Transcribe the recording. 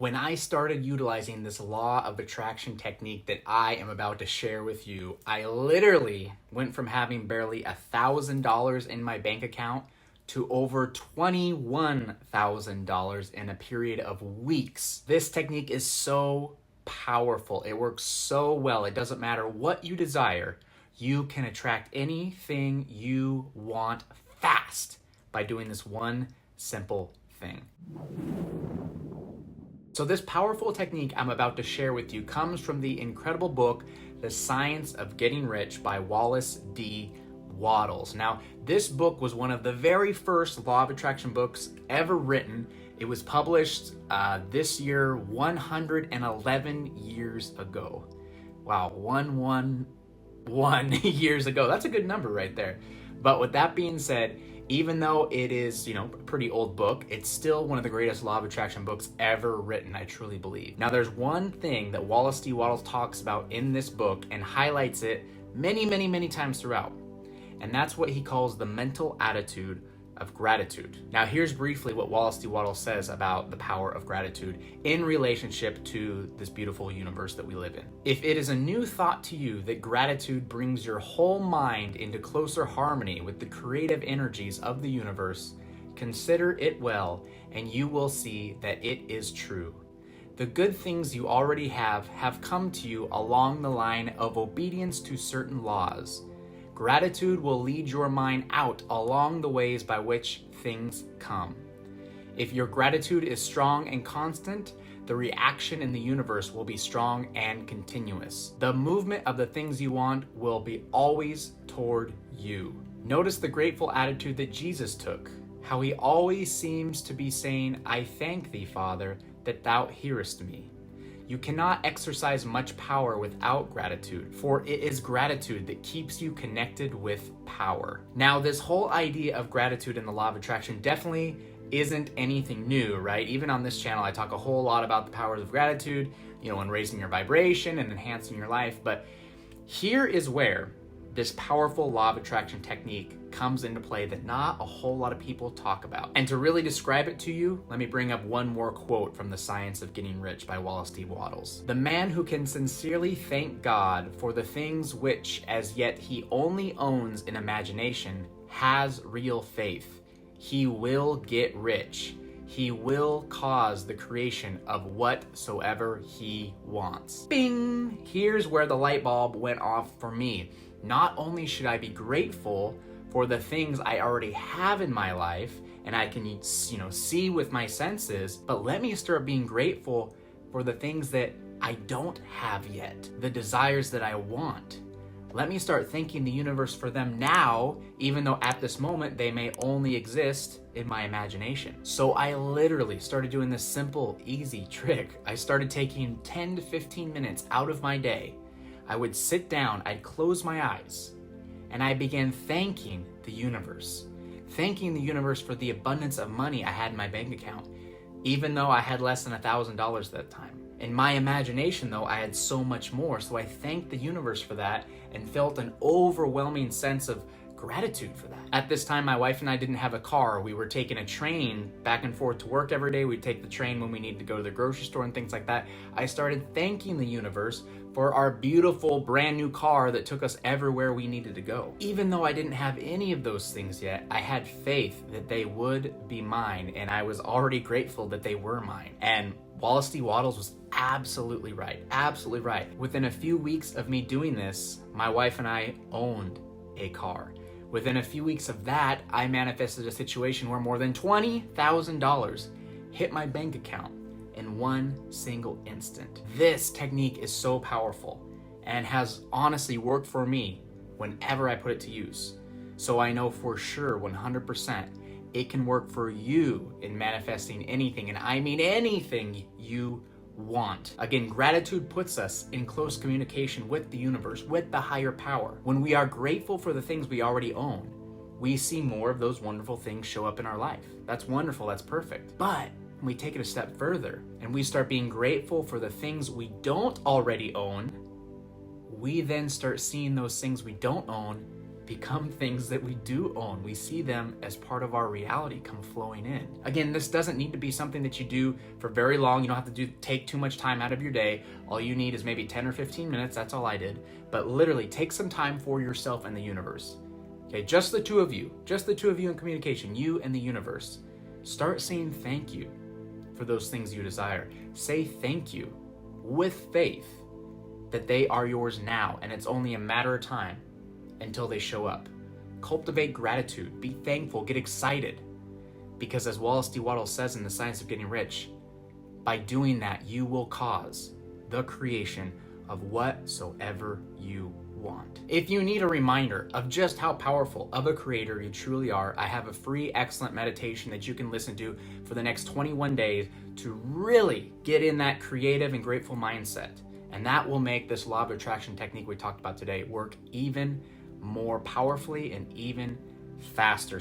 When I started utilizing this law of attraction technique that I am about to share with you, I literally went from having barely $1,000 in my bank account to over $21,000 in a period of weeks. This technique is so powerful. It works so well. It doesn't matter what you desire. You can attract anything you want fast by doing this one simple thing. So this powerful technique I'm about to share with you comes from the incredible book, The Science of Getting Rich by Wallace D. Wattles. Now, this book was one of the very first law of attraction books ever written. It was published this year 111 years ago. Wow, 111 years ago. That's a good number right there. But with that being said, even though it is, a pretty old book, it's still one of the greatest law of attraction books ever written, I truly believe. Now, there's one thing that Wallace D. Wattles talks about in this book and highlights it many, many, many times throughout. And that's what he calls the mental attitude of gratitude. Now, here's briefly what Wallace D. Wattles says about the power of gratitude in relationship to this beautiful universe that we live in. If it is a new thought to you that gratitude brings your whole mind into closer harmony with the creative energies of the universe, consider it well, and you will see that it is true. The good things you already have come to you along the line of obedience to certain laws. Gratitude will lead your mind out along the ways by which things come. If your gratitude is strong and constant, the reaction in the universe will be strong and continuous. The movement of the things you want will be always toward you. Notice the grateful attitude that Jesus took, how he always seems to be saying, "I thank thee, Father, that thou hearest me." You cannot exercise much power without gratitude, for it is gratitude that keeps you connected with power. Now, this whole idea of gratitude in the law of attraction definitely isn't anything new, right? Even on this channel, I talk a whole lot about the powers of gratitude, and raising your vibration and enhancing your life. But here is where this powerful law of attraction technique comes into play that not a whole lot of people talk about. And to really describe it to you, let me bring up one more quote from The Science of Getting Rich by Wallace D. Wattles. "The man who can sincerely thank God for the things which as yet he only owns in imagination has real faith. He will get rich. He will cause the creation of whatsoever he wants." Bing! Here's where the light bulb went off for me. Not only should I be grateful for the things I already have in my life and I can, see with my senses, but let me start being grateful for the things that I don't have yet, the desires that I want. Let me start thanking the universe for them now, even though at this moment they may only exist in my imagination. So I literally started doing this simple, easy trick. I started taking 10 to 15 minutes out of my day. I would sit down, I'd close my eyes, and I began thanking the universe for the abundance of money I had in my bank account, even though I had less than $1,000 at that time. In my imagination, though, I had so much more, so I thanked the universe for that and felt an overwhelming sense of gratitude for that. At this time, my wife and I didn't have a car. We were taking a train back and forth to work every day. We'd take the train when we needed to go to the grocery store and things like that. I started thanking the universe for our beautiful brand new car that took us everywhere we needed to go. Even though I didn't have any of those things yet, I had faith that they would be mine, and I was already grateful that they were mine. And Wallace D. Wattles was absolutely right. Absolutely right. Within a few weeks of me doing this, my wife and I owned a car. Within a few weeks of that, I manifested a situation where more than $20,000 hit my bank account in one single instant. This technique is so powerful and has honestly worked for me whenever I put it to use. So I know for sure 100% it can work for you in manifesting anything, and I mean anything you want. Again, gratitude puts us in close communication with the universe, with the higher power. When we are grateful for the things we already own, we see more of those wonderful things show up in our life. That's wonderful, that's perfect. But when we take it a step further and we start being grateful for the things we don't already own, we then start seeing those things we don't own become things that we do own. We see them as part of our reality come flowing in. Again, this doesn't need to be something that you do for very long. You don't have to take too much time out of your day. All you need is maybe 10 or 15 minutes. That's all I did. But literally take some time for yourself and the universe. Okay, just the two of you in communication, you and the universe. Start saying thank you for those things you desire. Say thank you with faith that they are yours now, and it's only a matter of time until they show up. Cultivate gratitude, be thankful, get excited. Because as Wallace D. Wattles says in The Science of Getting Rich, by doing that, you will cause the creation of whatsoever you want. If you need a reminder of just how powerful of a creator you truly are, I have a free, excellent meditation that you can listen to for the next 21 days to really get in that creative and grateful mindset. And that will make this law of attraction technique we talked about today work even more powerfully and even faster.